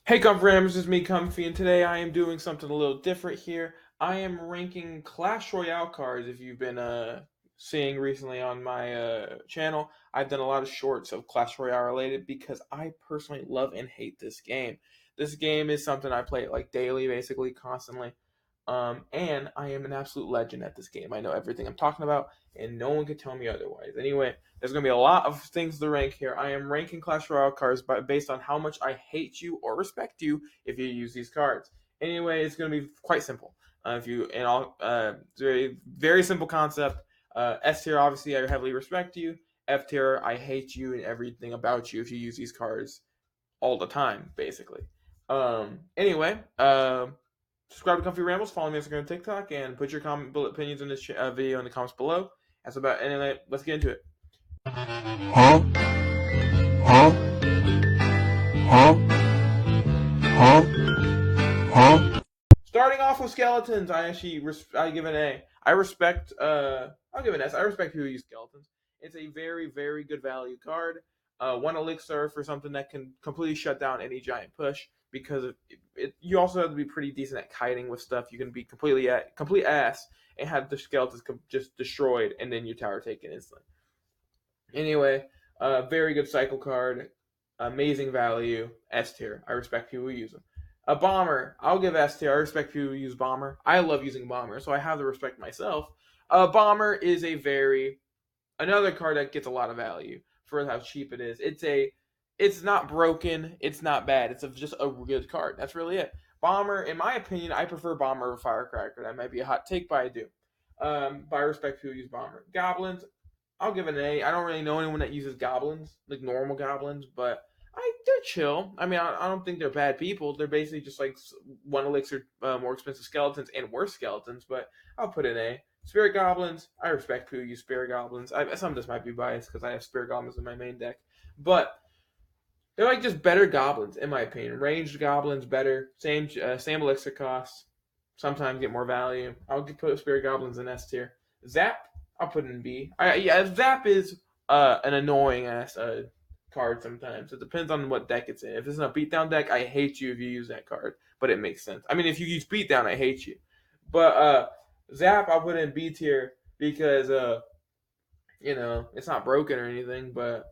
Hey Kumph-E, this is me, Kumph-E, and today I am doing something a little different here. I am ranking Clash Royale cards. If you've been seeing recently on my channel, I've done a lot of shorts of Clash Royale related because I personally love and hate this game. This game is something I play like daily, basically, constantly. And I am an absolute legend at this game. I know everything I'm talking about, and no one can tell me otherwise. Anyway, there's going to be a lot of things to rank here. I am ranking Clash Royale cards based on how much I hate you or respect you if you use these cards. Anyway, it's going to be quite simple. If you and all, very very simple concept. S tier, obviously, I heavily respect you. F tier, I hate you and everything about you if you use these cards all the time, basically. Anyway, subscribe to Comfy Rambles, follow me on Instagram and TikTok, and put your comment bullet opinions in this video in the comments below. That's about anyway. Let's get into it. Huh? Huh? Huh? Huh? Huh? Starting off with skeletons, I give an A. I respect. I'll give an S. I respect people who use skeletons. It's a very very good value card. One elixir for something that can completely shut down any giant push because you also have to be pretty decent at kiting with stuff. You can be complete ass and have the skeletons just destroyed and then your tower taken instantly. Anyway, very good cycle card, amazing value, S tier. I respect people who use them. A bomber, I'll give S tier. I respect people who use bomber. I love using bomber, so I have to respect myself. A bomber is another card that gets a lot of value for how cheap it is. It's not broken, it's not bad. It's just a good card. That's really it. Bomber, in my opinion, I prefer bomber over firecracker. That might be a hot take, but I do. But I respect people who use bomber. Goblins, I'll give it an A. I don't really know anyone that uses goblins, like normal goblins, but they're chill. I mean, I don't think they're bad people. They're basically just like one elixir more expensive skeletons and worse skeletons, but I'll put an A. Spirit goblins, I respect people who use spirit goblins. Some of this might be biased because I have spirit goblins in my main deck, but they're like just better goblins in my opinion. Ranged goblins better, same elixir costs. Sometimes get more value. I'll put spirit goblins in S tier. Zap, I'll put in B. Yeah, Zap is an annoying ass card sometimes. It depends on what deck it's in. If it's in a beatdown deck, I hate you if you use that card. But it makes sense. I mean, if you use beatdown, I hate you. But Zap, I'll put in B tier because it's not broken or anything, but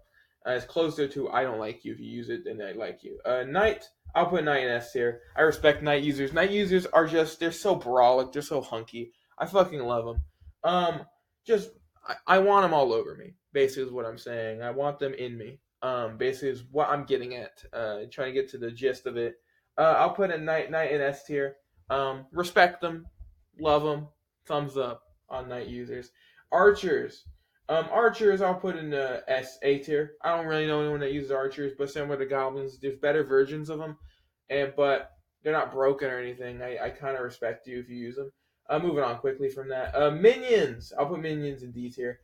it's closer to I don't like you if you use it than I like you. Knight, I'll put Knight in S tier. I respect Knight users. Knight users are they're so brawlic, they're so hunky. I fucking love them. Just I want them all over me. Basically, is what I'm saying. I want them in me. Basically, is what I'm getting at. Trying to get to the gist of it. I'll put a Knight in S tier. Respect them, love them. Thumbs up on Knight users. Archers. Archers, I'll put in the A tier. I don't really know anyone that uses archers, but similar to goblins, there's better versions of them, but they're not broken or anything. I kind of respect you if you use them. Moving on quickly from that. Minions, I'll put minions in D tier.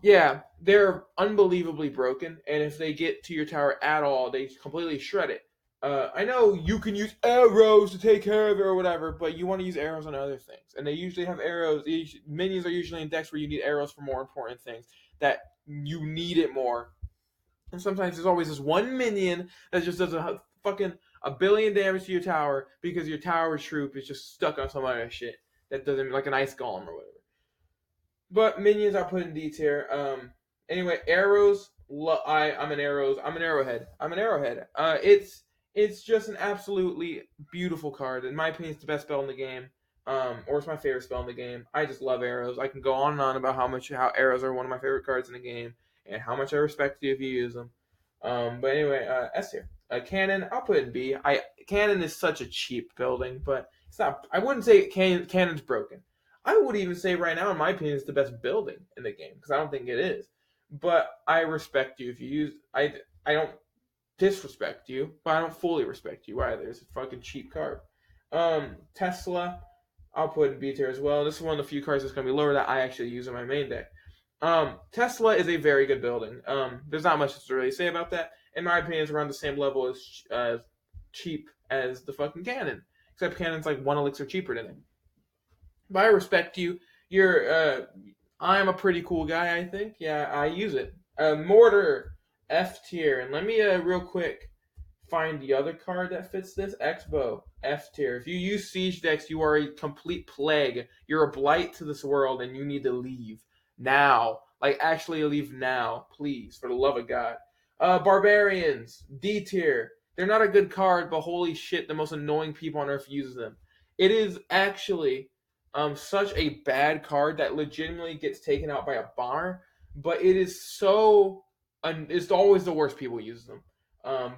Yeah, they're unbelievably broken, and if they get to your tower at all, they completely shred it. I know you can use arrows to take care of it or whatever, but you want to use arrows on other things, and they usually have arrows. Minions are usually in decks where you need arrows for more important things that you need it more. And sometimes there's always this one minion that just does a billion damage to your tower because your tower troop is just stuck on some other shit that doesn't like an ice golem or whatever. But minions I put in D tier. Anyway, arrows. I'm an arrows. I'm an arrowhead. I'm an arrowhead. It's just an absolutely beautiful card. In my opinion, it's the best spell in the game. Or it's my favorite spell in the game. I just love arrows. I can go on and on about how arrows are one of my favorite cards in the game and how much I respect you if you use them. But anyway, S tier. Cannon, I'll put in B. Cannon is such a cheap building, but it's not. I wouldn't say Cannon's broken. I would even say right now, in my opinion, it's the best building in the game because I don't think it is. But I respect you if you use. I don't disrespect you, but I don't fully respect you either. It's a fucking cheap card. Tesla, I'll put in B tier as well. This is one of the few cards that's gonna be lower that I actually use in my main deck. Tesla is a very good building. There's not much to really say about that. In my opinion, it's around the same level as cheap as the fucking cannon, except cannon's like one elixir cheaper than it. But I respect you. I'm a pretty cool guy, I think. Yeah, I use it. Mortar, F tier. And let me real quick find the other card that fits this. Expo, F tier. If you use siege decks, you are a complete plague. You're a blight to this world, and you need to leave now. Like actually leave now, please, for the love of God. Barbarians, D tier. They're not a good card, but holy shit, the most annoying people on earth uses them. It is actually such a bad card that legitimately gets taken out by a bomber, but it is so. It's always the worst people use them.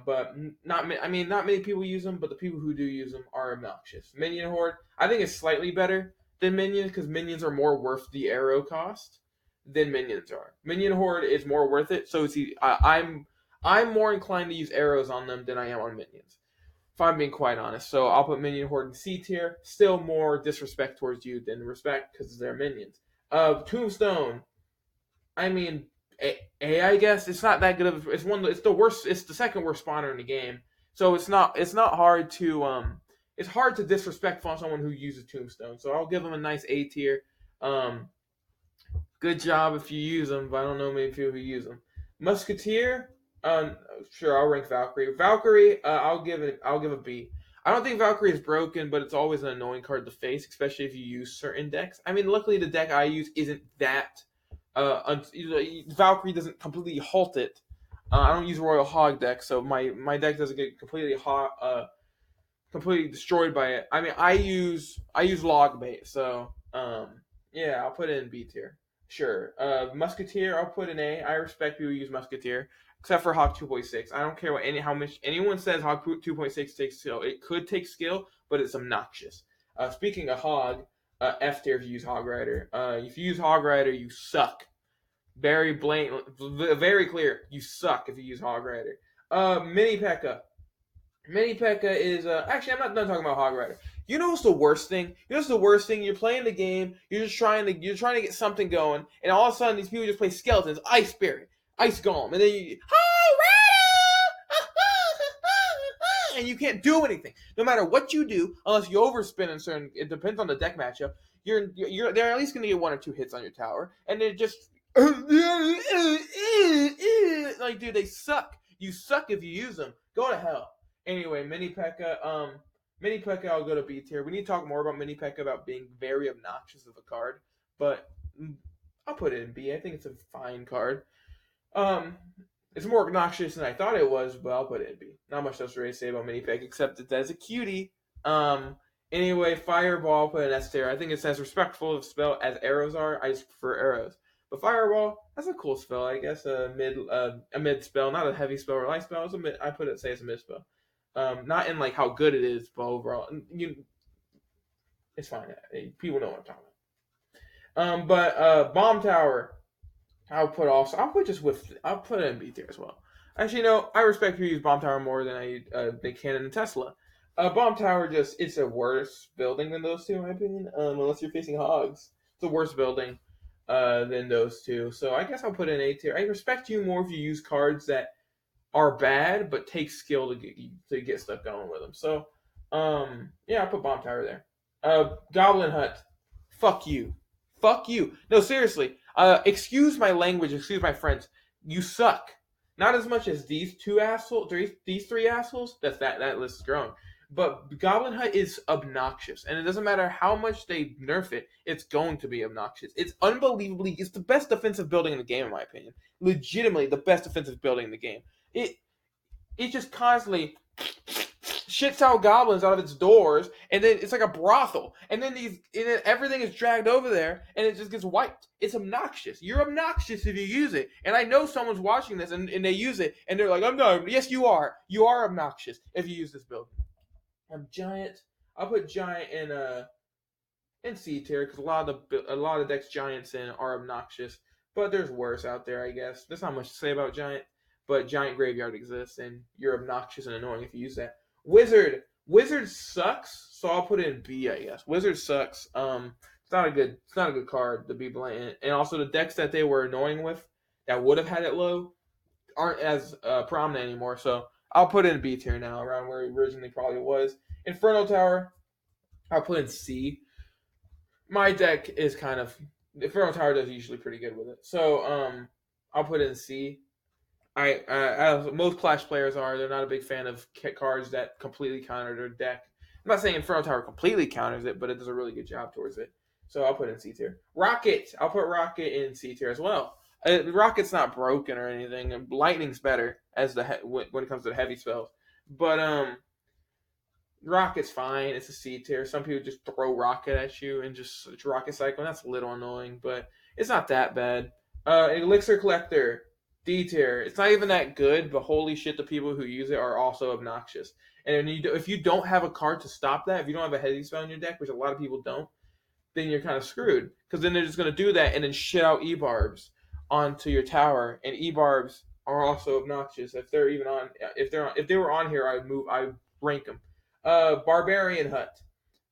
But not many people use them, but the people who do use them are obnoxious. Minion Horde, I think it's slightly better than Minions because Minions are more worth the arrow cost than Minions are. Minion Horde is more worth it, so I'm more inclined to use arrows on them than I am on Minions, if I'm being quite honest. So I'll put Minion Horde in C tier. Still more disrespect towards you than respect because they're minions. Tombstone, I mean, I guess it's not that good of. It's one. It's the worst. It's the second worst spawner in the game. So it's not hard to It's hard to disrespect on someone who uses Tombstone. So I'll give them a nice A tier. Good job if you use them, but I don't know many people who use them. Musketeer, sure, I'll rank Valkyrie. Valkyrie, I'll give a B. I don't think Valkyrie is broken, but it's always an annoying card to face, especially if you use certain decks. I mean, luckily the deck I use isn't that. Valkyrie doesn't completely halt it. I don't use Royal Hog deck, so my deck doesn't get completely destroyed by it. I mean, I use log bait, so yeah, I'll put it in B tier. Sure. Musketeer, I'll put in A. I respect people who use Musketeer, except for Hawk 2.6. I don't care how much anyone says Hawk 2.6 takes skill. It could take skill, but it's obnoxious. Speaking of Hog, F tier if you use Hog Rider. If you use Hog Rider, you suck. Very blatant, very clear. You suck if you use Hog Rider. Mini P.E.K.K.A. Mini P.E.K.K.A. is actually I'm not done talking about Hog Rider. You know what's the worst thing? You know what's the worst thing? You're playing the game, you're trying to get something going, and all of a sudden these people just play skeletons, Ice Spirit, Ice Golem, and then you and you can't do anything. No matter what you do, unless you overspin in certain, it depends on the deck matchup. They're at least gonna get 1 or 2 hits on your tower, and they're just like, dude, they suck. You suck if you use them. Go to hell. Anyway, Mini P.E.K.K.A. Mini P.E.K.K.A. I'll go to B tier. We need to talk more about Mini P.E.K.K.A. about being very obnoxious of a card, but I'll put it in B. I think it's a fine card. It's more obnoxious than I thought it was, but I'll put it in B. Not much else to really say about Mini P.E.K.K.A. except that it's a cutie. Anyway, Fireball, I'll put an S tier. I think it's as respectful of spell as arrows are. I just prefer arrows. But Fireball, that's a cool spell, I guess. A mid spell, not a heavy spell or light spell. It's a mid. I put it say it's a mid spell. Not in like how good it is, but overall, it's fine. People know what I'm talking about. But Bomb Tower, I'll put it in B tier as well. Actually, no, I respect people who use Bomb Tower more than they can in Tesla. Bomb Tower it's a worse building than those two, in my opinion. Unless you're facing hogs, it's a worse building than those two. So I guess I'll put it in A tier. I respect you more if you use cards that are bad but take skill to get stuff going with them. So yeah, I'll put Bomb Tower there. Goblin Hut, fuck you. No, seriously. Excuse my language. Excuse my friends. You suck. Not as much as these three assholes. That list is growing. But Goblin Hut is obnoxious, and it doesn't matter how much they nerf it, it's going to be obnoxious. It's it's the best defensive building in the game, in my opinion. Legitimately, the best defensive building in the game. It just constantly shits out goblins out of its doors, and then it's like a brothel, and then everything is dragged over there, and it just gets wiped. It's obnoxious. You're obnoxious if you use it, and I know someone's watching this, and they use it, and they're like, "I'm not." Yes, you are. You are obnoxious if you use this building. Giant. I'll put Giant in C tier because a lot of decks Giants in are obnoxious, but there's worse out there, I guess. There's not much to say about Giant, but Giant Graveyard exists, and you're obnoxious and annoying if you use that. Wizard sucks, so I'll put it in B, I guess. Wizard sucks. It's not a good card, to be blatant. And also the decks that they were annoying with that would have had it low aren't as prominent anymore. So I'll put it in B tier now, around where it originally probably was. Inferno Tower, I'll put in C. My deck is Inferno Tower does usually pretty good with it. So I'll put it in C. Most Clash players are. They're not a big fan of cards that completely counter their deck. I'm not saying Inferno Tower completely counters it, but it does a really good job towards it. So I'll put it in C tier. Rocket, I'll put Rocket in C tier as well. Rocket's not broken or anything. Lightning's better as when it comes to the heavy spells, but Rocket's fine. It's a C tier. Some people just throw Rocket at you and just Rocket Cycle. And that's a little annoying, but it's not that bad. Elixir Collector, D tier. It's not even that good, but holy shit, the people who use it are also obnoxious. And if you don't have a card to stop that, if you don't have a heavy spell in your deck, which a lot of people don't, then you're kind of screwed. Because then they're just going to do that and then shit out E-Barbs onto your tower. And E-Barbs are also obnoxious. If they're even on, if they were on here, I'd rank them. Barbarian Hut.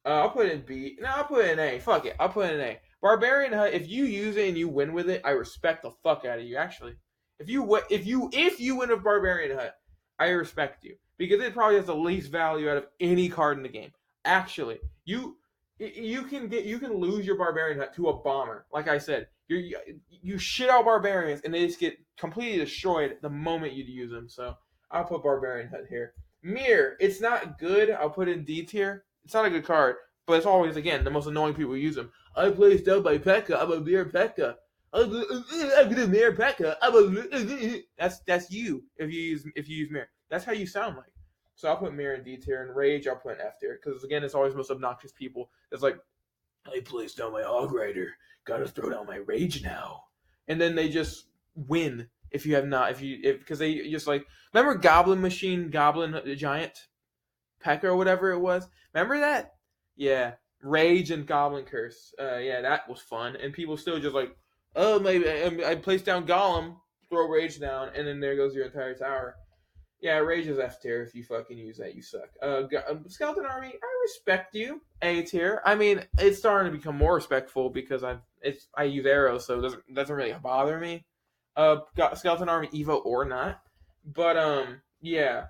I'll put it in B. No, I'll put it in A. Fuck it. I'll put it in A. Barbarian Hut. If you use it and you win with it, I respect the fuck out of you. Actually, if you win with Barbarian Hut, I respect you because it probably has the least value out of any card in the game. Actually, you can lose your Barbarian Hut to a bomber. Like I said, you shit out barbarians and they just get completely destroyed the moment you use them. So I'll put Barbarian Hut here. Mirror, it's not good. I'll put it in D tier. It's not a good card, but it's always, again, the most annoying people who use them. I play Stealth by P.E.K.K.A. I'm a Mirror P.E.K.K.A. I'm gonna Mirror P.E.K.K.A. That's you if you use Mirror. That's how you sound like. So I'll put Mirror in D tier, and Rage I'll put in F tier because again, it's always the most obnoxious people. It's like I placed down my Hog Rider, gotta throw down my Rage now, and then they just win. If you have not, because they just like, remember Goblin Machine, Goblin Giant, P.E.K.K.A. or whatever it was. Remember that? Yeah, Rage and Goblin Curse. Yeah, that was fun, and people still just like, oh, maybe I placed down Golem, throw Rage down, and then there goes your entire tower. Yeah, Rage is F tier. If you fucking use that, you suck. Skeleton Army, I respect you. A tier. I mean, it's starting to become more respectful because I use arrows, so it doesn't really bother me. Got Skeleton Army Evo or not, but yeah,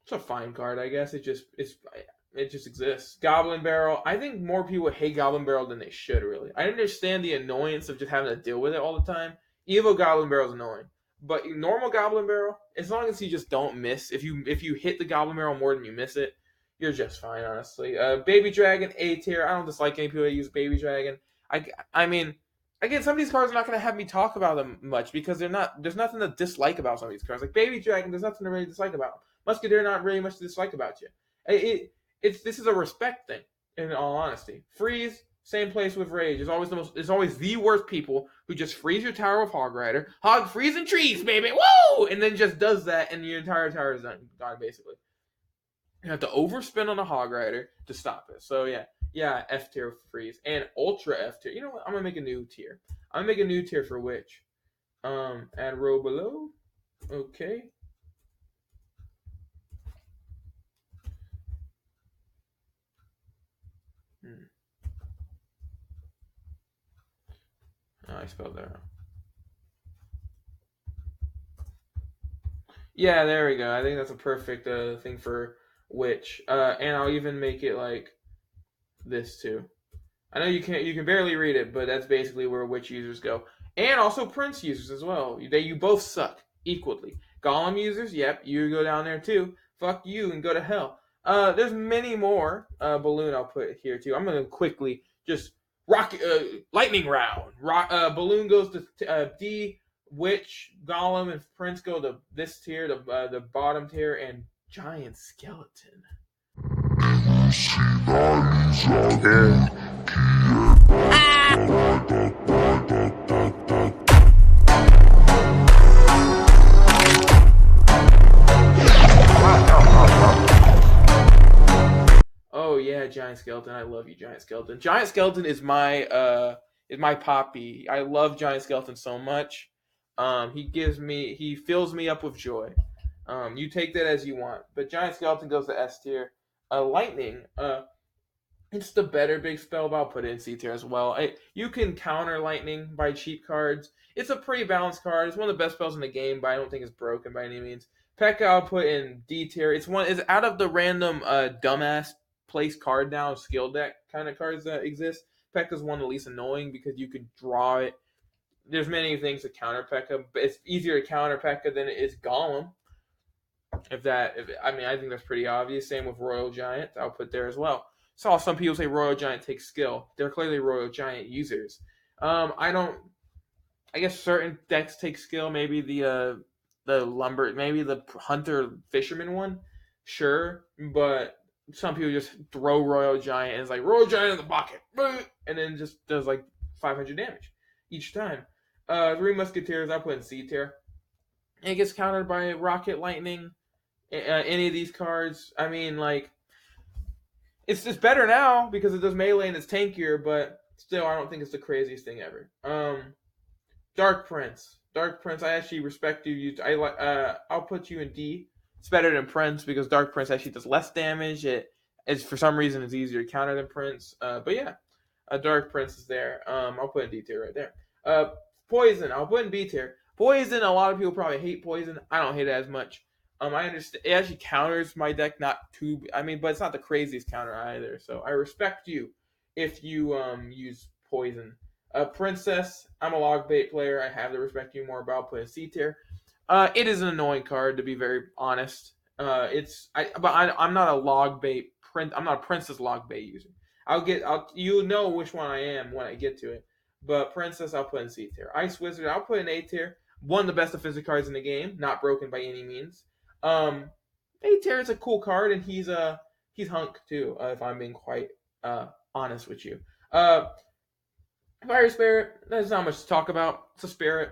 it's a fine card, I guess. It just exists. Goblin Barrel. I think more people hate Goblin Barrel than they should. Really, I understand the annoyance of just having to deal with it all the time. Evo Goblin Barrel is annoying, but normal Goblin Barrel, as long as you just don't miss, if you hit the Goblin Barrel more than you miss it, you're just fine, honestly. Baby Dragon A tier. I don't dislike any people that use Baby Dragon. I mean, again, some of these cards are not going to have me talk about them much because there's nothing to dislike about some of these cards. Like Baby Dragon, there's nothing to really dislike about them. Musketeer, not really much to dislike about you. This is a respect thing, in all honesty. Freeze, same place with Rage. It's always the worst people who just freeze your tower with Hog Rider. Hog freezing trees, baby, woo! And then just does that, and your entire tower is done, basically. You have to overspin on a Hog Rider to stop it. So yeah, F tier freeze and Ultra F tier. You know what? I'm gonna make a new tier. I'm gonna make a new tier for Witch. Add row below. Okay. Oh, I spelled that wrong. Yeah, there we go. I think that's a perfect thing for Witch. And I'll even make it like this too. I know you can barely read it, but that's basically where Witch users go, and also Prince users as well. You both suck equally. Golem users, yep, you go down there too. Fuck you and go to hell. There's many more. Balloon I'll put here too. I'm gonna quickly just lightning round. Balloon goes to D. Witch, Golem, and Prince go to this tier, the bottom tier, and Giant Skeleton. Oh yeah, Giant Skeleton. I love you, Giant Skeleton. Giant Skeleton is my poppy. I love Giant Skeleton so much. He fills me up with joy. You take that as you want. But Giant Skeleton goes to S tier. Lightning. It's the better big spell, but I'll put it in C tier as well. You can counter Lightning by cheap cards. It's a pretty balanced card. It's one of the best spells in the game, but I don't think it's broken by any means. P.E.K.K.A. I'll put in D tier. It's out of the random dumbass place card down skill deck kind of cards that exist. P.E.K.K.A. is one of the least annoying because you could draw it there's many things to counter P.E.K.K.A, but it's easier to counter P.E.K.K.A than it is Golem. I mean, I think that's pretty obvious. Same with Royal Giant. I'll put there as well. Saw some people say Royal Giant takes skill. They're clearly Royal Giant users. I don't. I guess certain decks take skill. Maybe the lumber, maybe the hunter fisherman one. Sure, but some people just throw Royal Giant and it's like Royal Giant in the pocket, and then just does like 500 damage each time. Three Musketeers I put in C tier. And it gets countered by Rocket Lightning. Any of these cards, I mean, like it's just better now because it does melee and it's tankier, but still, I don't think it's the craziest thing ever. Dark Prince. Dark Prince, I actually respect you. I'll put you in D. It's better than Prince because Dark Prince actually does less damage. It's for some reason it's easier to counter than Prince. But yeah, Dark Prince is there. I'll put in D tier right there. Poison, I'll put in B tier. Poison, a lot of people probably hate Poison. I don't hate it as much. I understand it actually counters my deck, not too. I mean, but it's not the craziest counter either. So I respect you if you use Poison. Princess, I'm a log bait player. I have to respect you more, but I'll put in C tier. It is an annoying card to be very honest. I'm not a log bait print. I'm not a Princess log bait user. You know which one I am when I get to it. But Princess, I'll put in C tier. Ice Wizard, I'll put in A tier. One of the best defensive cards in the game, not broken by any means. A tier is a cool card, and he's hunk too. If I'm being quite honest with you. Fire Spirit, there's not much to talk about. It's a spirit.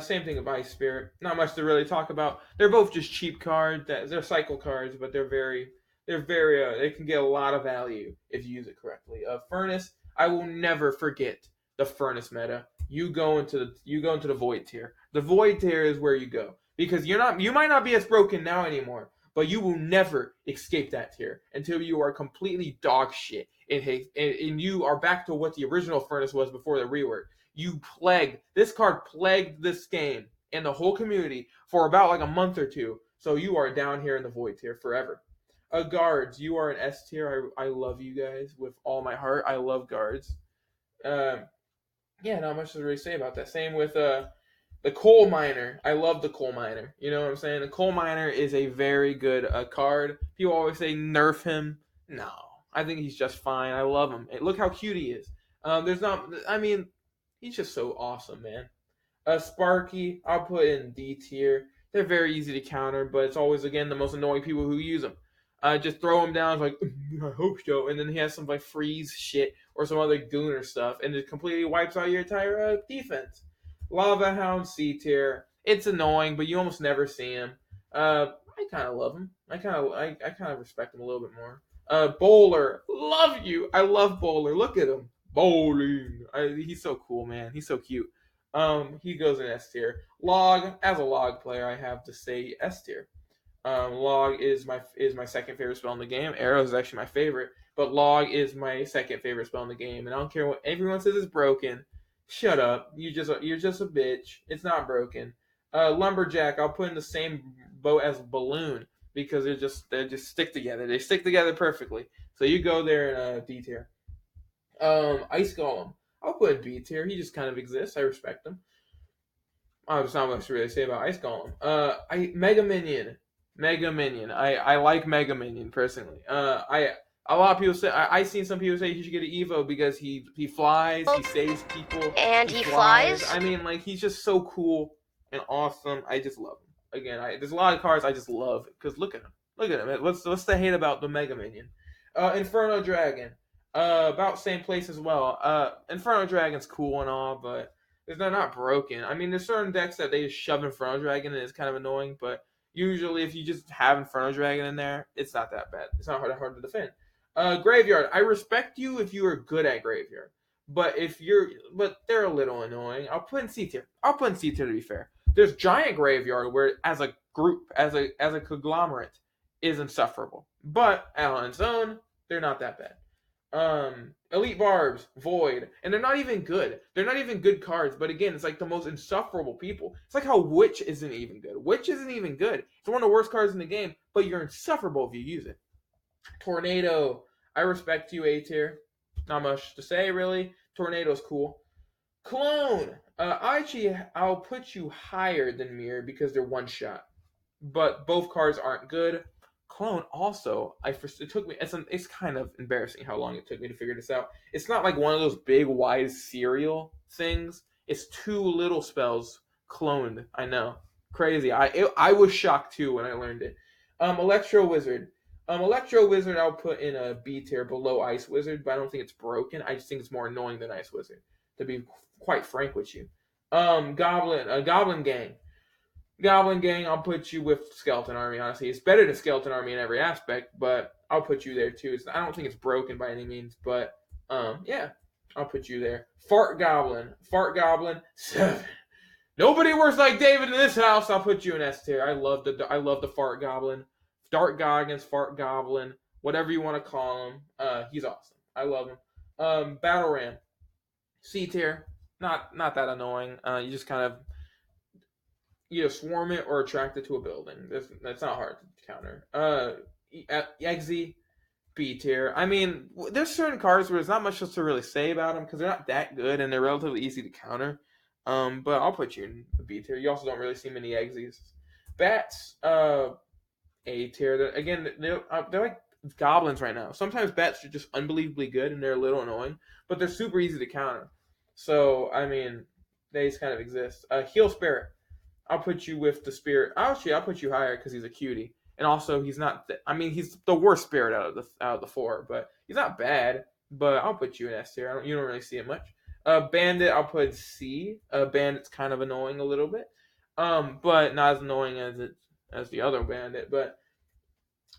Same thing with Ice Spirit. Not much to really talk about. They're both just cheap cards. They're cycle cards, but they can get a lot of value if you use it correctly. Furnace, I will never forget the Furnace meta. You go into the Void tier. The Void tier is where you go because you might not be as broken now anymore, but you will never escape that tier until you are completely dog shit and you are back to what the original Furnace was before the rework. This card plagued this game and the whole community for about like a month or two. So you are down here in the Void tier forever. Guards, you are an S tier. I love you guys with all my heart. I love guards. Yeah, not much to really say about that. Same with the Coal Miner. I love the Coal Miner. You know what I'm saying? The Coal Miner is a very good card. People always say nerf him. No, I think he's just fine. I love him. Look how cute he is. He's just so awesome, man. Sparky, I'll put in D tier. They're very easy to counter, but it's always, again, the most annoying people who use them. Just throw him down, like, I hope so, and then he has some like freeze shit or some other gooner stuff, and it completely wipes out your entire defense. Lava Hound C tier. It's annoying, but you almost never see him. I kind of love him. I kind of respect him a little bit more. Bowler, love you. I love Bowler. Look at him, bowling. He's so cool, man. He's so cute. He goes in S tier. Log, as a log player, I have to say S tier. Log is my second favorite spell in the game. Arrow is actually my favorite, but Log is my second favorite spell in the game. And I don't care what everyone says is broken. Shut up. You're just a bitch. It's not broken. Lumberjack, I'll put in the same boat as Balloon because they just stick together. They stick together perfectly. So you go there in D tier. Ice Golem, I'll put in B tier. He just kind of exists. I respect him. There's not much to really say about Ice Golem. Mega Minion. I like Mega Minion personally. A lot of people say I've seen some people say he should get an Evo because he flies, he saves people, and he flies. I mean, like he's just so cool and awesome. I just love him. Again, there's a lot of cards I just love because look at him. What's the hate about the Mega Minion? Inferno Dragon, about same place as well. Inferno Dragon's cool and all, but they're not broken. I mean, there's certain decks that they just shove Inferno Dragon and it's kind of annoying, but usually, if you just have Inferno Dragon in there, it's not that bad. It's not hard to defend. Graveyard. I respect you if you are good at Graveyard, but they're a little annoying. I'll put in C tier. To be fair. There's Giant Graveyard where, as a group, as a conglomerate, is insufferable. But on its own, they're not that bad. Elite Barbs, Void, and they're not even good. They're not even good cards, but again, it's like the most insufferable people. It's like how Witch isn't even good. It's one of the worst cards in the game, but you're insufferable if you use it. Tornado, I respect you, A tier. Not much to say, really. Tornado's cool. Clone, I'll put you higher than Mirror because they're one shot, but both cards aren't good. Clone also, it took me. It's kind of embarrassing how long it took me to figure this out. It's not like one of those big wide serial things. It's two little spells cloned. I know, crazy. I was shocked too when I learned it. Electro Wizard. Electro Wizard I'll put in a B tier below Ice Wizard, but I don't think it's broken. I just think it's more annoying than Ice Wizard, to be quite frank with you. Goblin Gang. Goblin Gang, I'll put you with Skeleton Army, honestly. It's better than Skeleton Army in every aspect, but I'll put you there too. I don't think it's broken by any means, but yeah, I'll put you there. Fart Goblin. Fart Goblin, 7. Nobody works like David in this house. I'll put you in S tier. I love the Fart Goblin. Dark Goggins, Fart Goblin, whatever you want to call him. He's awesome. I love him. Battle Ram, C tier. Not that annoying. You just kind of either swarm it or attract it to a building. That's not hard to counter. Eggsy, B tier. I mean, there's certain cards where there's not much else to really say about them because they're not that good and they're relatively easy to counter. But I'll put you in a B tier. You also don't really see many Eggsies. Bats, A tier. Again, they're like goblins right now. Sometimes bats are just unbelievably good and they're a little annoying, but they're super easy to counter. So, I mean, they just kind of exist. Heal Spirit. I'll put you with the Spirit. Actually, I'll put you higher because he's a cutie. And also, he's not. He's the worst Spirit out of the 4, but he's not bad. But I'll put you in S tier. You don't really see it much. Bandit, I'll put C. Bandit's kind of annoying a little bit, but not as annoying as the other Bandit. But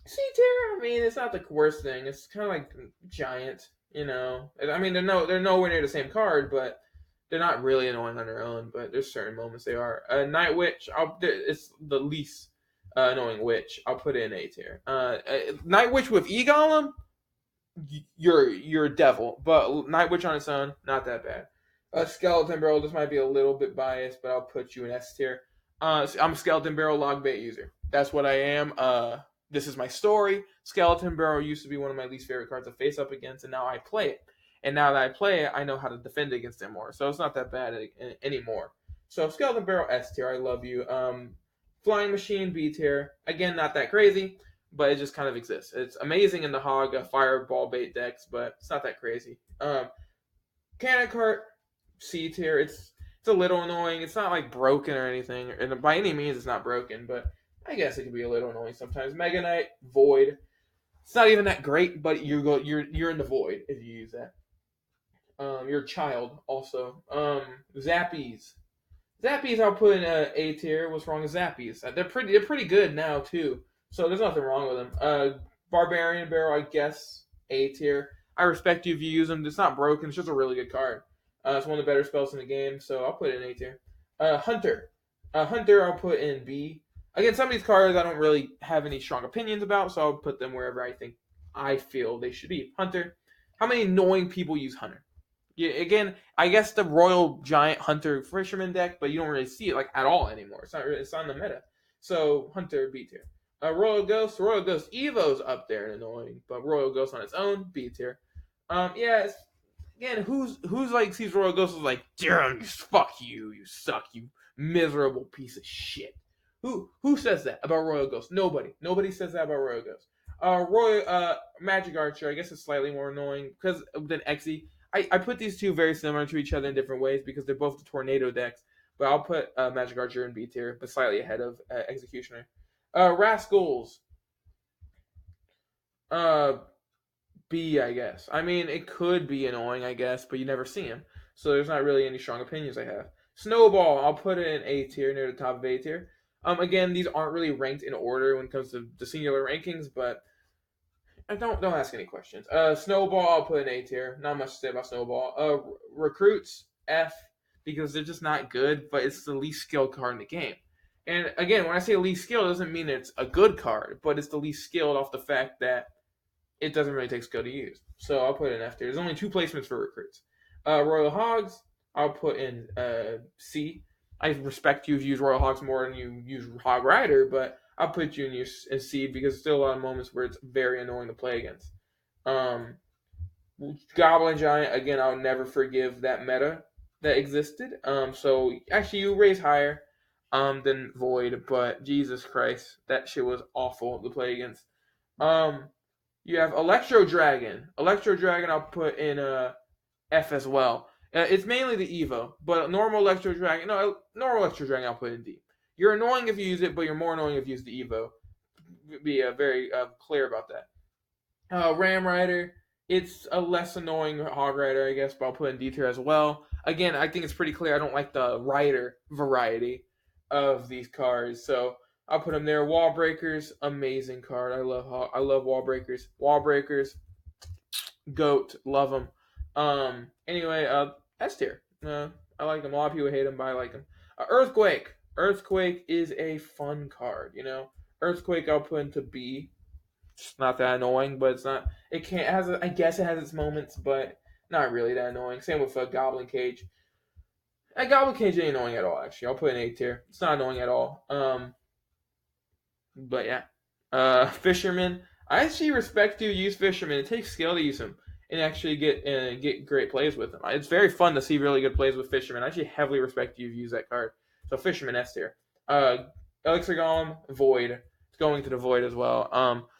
C tier, I mean, it's not the worst thing. It's kind of like Giant, you know. I mean, they're nowhere near the same card, but they're not really annoying on their own. But there's certain moments they are. Night Witch, it's the least annoying witch. I'll put it in A tier. Night Witch with E-Golem, you're a devil. But Night Witch on its own, not that bad. Skeleton Barrel, this might be a little bit biased, but I'll put you in S tier. I'm a Skeleton Barrel log bait user. That's what I am. This is my story. Skeleton Barrel used to be one of my least favorite cards to face up against, and now I play it. And now that I play it, I know how to defend against it more. So it's not that bad anymore. So Skeleton Barrel S tier, I love you. Flying Machine B tier. Again, not that crazy, but it just kind of exists. It's amazing in the Hog Fireball bait decks, but it's not that crazy. Cannon Cart C tier. It's a little annoying. It's not like broken or anything, and by any means, it's not broken, but I guess it can be a little annoying sometimes. Mega Knight, Void. It's not even that great, but you're in the void if you use that. You're a child also. Zappies. Zappies I'll put in A tier. What's wrong with Zappies? They're pretty good now too. So there's nothing wrong with them. Barbarian Barrel, I guess A tier. I respect you if you use them. It's not broken. It's just a really good card. It's one of the better spells in the game, so I'll put it in A tier. Hunter. Hunter I'll put in B. Again, some of these cards I don't really have any strong opinions about, so I'll put them wherever I feel they should be. Hunter. How many annoying people use Hunter? Yeah, again, I guess the Royal Giant Hunter Fisherman deck, but you don't really see it like at all anymore. It's on the meta. So Hunter B tier. Royal Ghost Evo's up there and annoying, but Royal Ghost on its own B tier. Yeah. Again, who's like sees Royal Ghost is like, damn, fuck you, you suck, you miserable piece of shit. Who says that about Royal Ghost? Nobody says that about Royal Ghost. Magic Archer, I guess it's slightly more annoying because than Xe. I put these two very similar to each other in different ways because they're both the tornado decks. But I'll put Magic Archer in B tier, but slightly ahead of Executioner. Rascals. B, I guess. I mean, it could be annoying, I guess, but you never see him. So there's not really any strong opinions I have. Snowball, I'll put it in A tier, near the top of A tier. Again, these aren't really ranked in order when it comes to the singular rankings, but don't ask any questions. Snowball, I'll put in A tier. Not much to say about Snowball. Recruits, F, because they're just not good, but it's the least skilled card in the game. And again, when I say least skilled, it doesn't mean it's a good card, but it's the least skilled off the fact that it doesn't really take skill to use. So I'll put it in F tier. There's only 2 placements for recruits. Royal Hogs, I'll put in C. I respect you if you use Royal Hogs more than you use Hog Rider, but I'll put you in C because there's still a lot of moments where it's very annoying to play against. Goblin Giant, again, I'll never forgive that meta that existed. So actually, you raise higher than Void, but Jesus Christ, that shit was awful to play against. Um, you have Electro Dragon. Electro Dragon, I'll put in F as well. It's mainly the Evo, but normal Electro Dragon, no, normal Electro Dragon, I'll put in D. You're annoying if you use it, but you're more annoying if you use the Evo. Be very clear about that. Ram Rider, it's a less annoying Hog Rider, I guess, but I'll put in D tier as well. Again, I think it's pretty clear I don't like the Rider variety of these cards, so I'll put them there. Wall Breakers, amazing card. I love Wall Breakers. Wall Breakers, goat, love them. Anyway, S tier. I like them. A lot of people hate them, but I like them. Earthquake. Earthquake is a fun card. Earthquake I'll put into B. It's not that annoying, but it's not. It can't. It has. I guess it has its moments, but not really that annoying. Same with Goblin Cage. Goblin Cage ain't annoying at all. Actually, I'll put in A tier. It's not annoying at all. But yeah. Fisherman. I actually respect you use Fisherman. It takes skill to use him and actually get great plays with him. It's very fun to see really good plays with Fisherman. I actually heavily respect you use that card. So Fisherman S tier. Elixir Golem Void. It's going to the Void as well.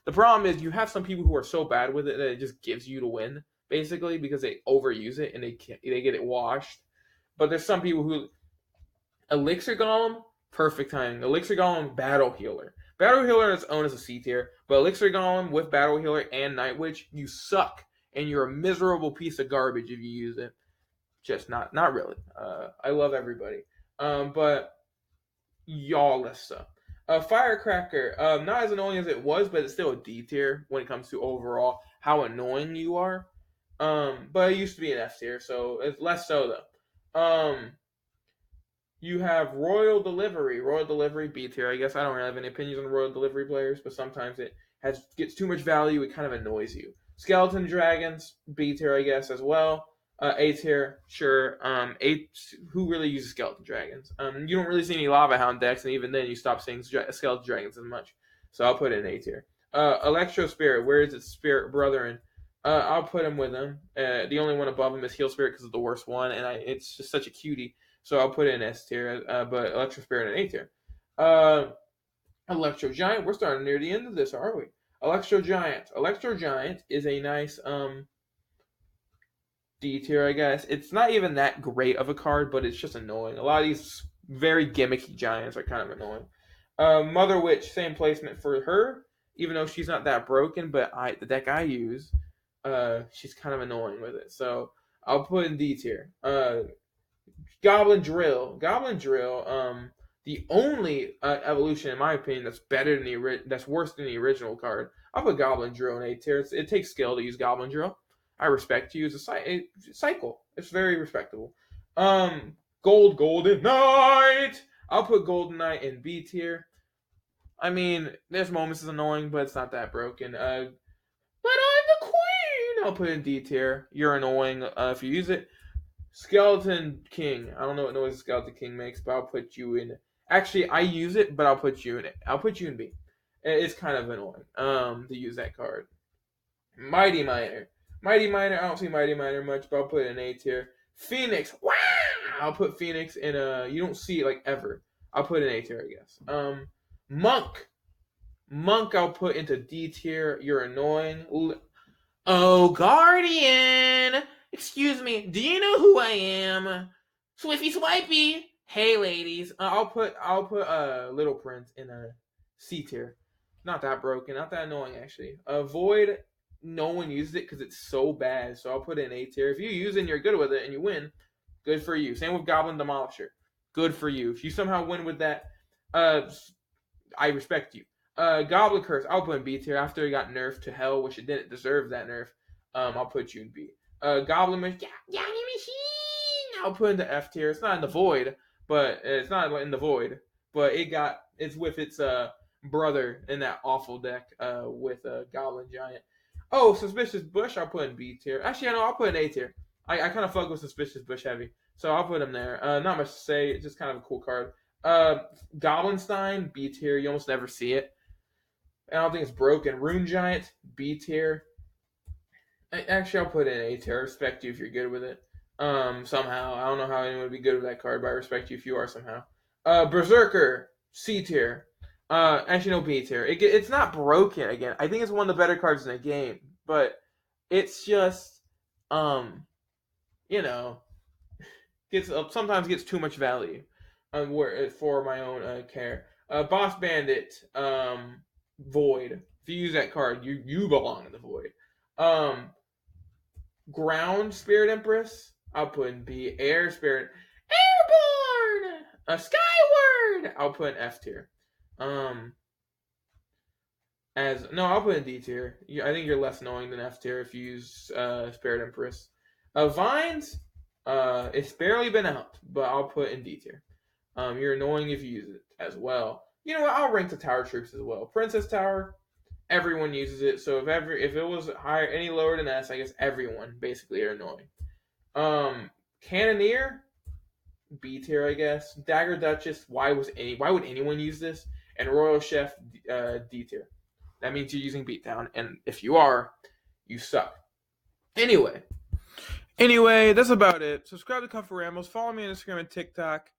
The problem is you have some people who are so bad with it that it just gives you to win basically because they overuse it and they get it washed. But there's some people who Elixir Golem, perfect timing. Elixir Golem, Battle Healer. Battle Healer on its own is a C tier, but Elixir Golem with Battle Healer and Night Witch, you suck, and you're a miserable piece of garbage if you use it. Just not really. I love everybody, but y'all less so. Firecracker, not as annoying as it was, but it's still a D tier when it comes to overall how annoying you are. But it used to be an F tier, so it's less so though. You have Royal Delivery B tier. I guess I don't really have any opinions on Royal Delivery players, but sometimes it gets too much value. It kind of annoys you. Skeleton Dragons B tier, I guess as well. A tier, sure. Who really uses Skeleton Dragons? You don't really see any Lava Hound decks, and even then you stop seeing Skeleton Dragons as much. So I'll put it in A tier. Electro Spirit, where is its Spirit Brethren? I'll put him with him. The only one above him is Heal Spirit because it's the worst one, and it's just such a cutie. So I'll put it in S tier, but Electro Spirit in A tier. Electro Giant, we're starting near the end of this, aren't we? Electro Giant. Electro Giant is a nice D tier, I guess. It's not even that great of a card, but it's just annoying. A lot of these very gimmicky giants are kind of annoying. Mother Witch, same placement for her, even though she's not that broken, but the deck I use, she's kind of annoying with it. So I'll put in D tier. Goblin Drill, the only evolution in my opinion that's better than that's worse than the original card. I'll put Goblin Drill in A tier. It takes skill to use Goblin Drill. I respect you as a cycle. It's very respectable. Golden Knight. I'll put Golden Knight in B tier. I mean, there's moments it's annoying, but it's not that broken. But I'm the queen. I'll put in D tier. You're annoying if you use it. Skeleton King. I don't know what noise Skeleton King makes, but I'll put you in. Actually, I use it, but I'll put you in it. I'll put you in B. It's kind of annoying to use that card. Mighty Miner. I don't see Mighty Miner much, but I'll put it in A tier. Phoenix. Wow! I'll put Phoenix in you don't see it like ever. I'll put it in A tier, I guess. Monk I'll put into D tier. You're annoying. Oh, Guardian! Excuse me, do you know who I am? Swiffy Swipey! Hey ladies. I'll put Little Prince in a C tier. Not that broken, not that annoying actually. Void, no one uses it because it's so bad, so I'll put it in A tier. If you use it and you're good with it and you win, good for you. Same with Goblin Demolisher. Good for you. If you somehow win with that, I respect you. Goblin Curse, I'll put in B tier after it got nerfed to hell, which it didn't deserve that nerf. I'll put you in B. Goblin Machine, I'll put in the F tier. It's not in the Void, but it's not in the Void, but it's with its brother in that awful deck with Goblin Giant. Oh, Suspicious Bush, I'll put in B tier. Actually, I know I'll put in A tier. I kind of fuck with Suspicious Bush heavy, so I'll put him there. Not much to say. It's just kind of a cool card. Goblinstein, B tier. You almost never see it. I don't think it's broken. Rune Giant, B tier. Actually, I'll put in A tier. I respect you if you're good with it. Somehow. I don't know how anyone would be good with that card, but I respect you if you are somehow. Berserker, C tier. Actually, no, B tier. It's not broken again. I think it's one of the better cards in the game, but it's just, um, you know, gets sometimes gets too much value, for my own care. Boss Bandit, Void. If you use that card, you belong in the Void. Um, Ground Spirit Empress, I'll put in B. Air Spirit, Airborne, Skyward, I'll put in F tier. Um, as no, I'll put in D tier. I think you're less annoying than F tier if you use Spirit Empress. Vines, it's barely been out, but I'll put in D tier. You're annoying if you use it as well. You know what? I'll rank the Tower Troops as well. Princess Tower, everyone uses it. So if it was higher any lower than S, I guess everyone basically are annoying. Cannoneer, B tier, I guess. Dagger Duchess, why would anyone use this? And Royal Chef, D tier. That means you're using Beatdown, and if you are, you suck. Anyway, that's about it. Subscribe to Kumph-E Rambles. Follow me on Instagram and TikTok.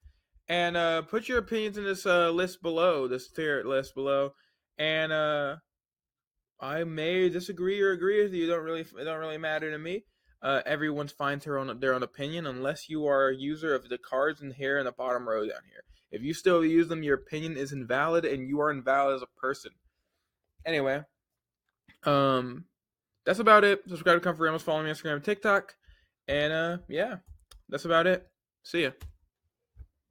And put your opinions in this list below, this tier list below. And I may disagree or agree with you. It don't really matter to me. Everyone's fine to their own opinion, unless you are a user of the cards in here in the bottom row down here. If you still use them, your opinion is invalid, and you are invalid as a person. Anyway, that's about it. Subscribe to Kumph-E Rambles. Follow me on Instagram and TikTok. And yeah, that's about it. See ya.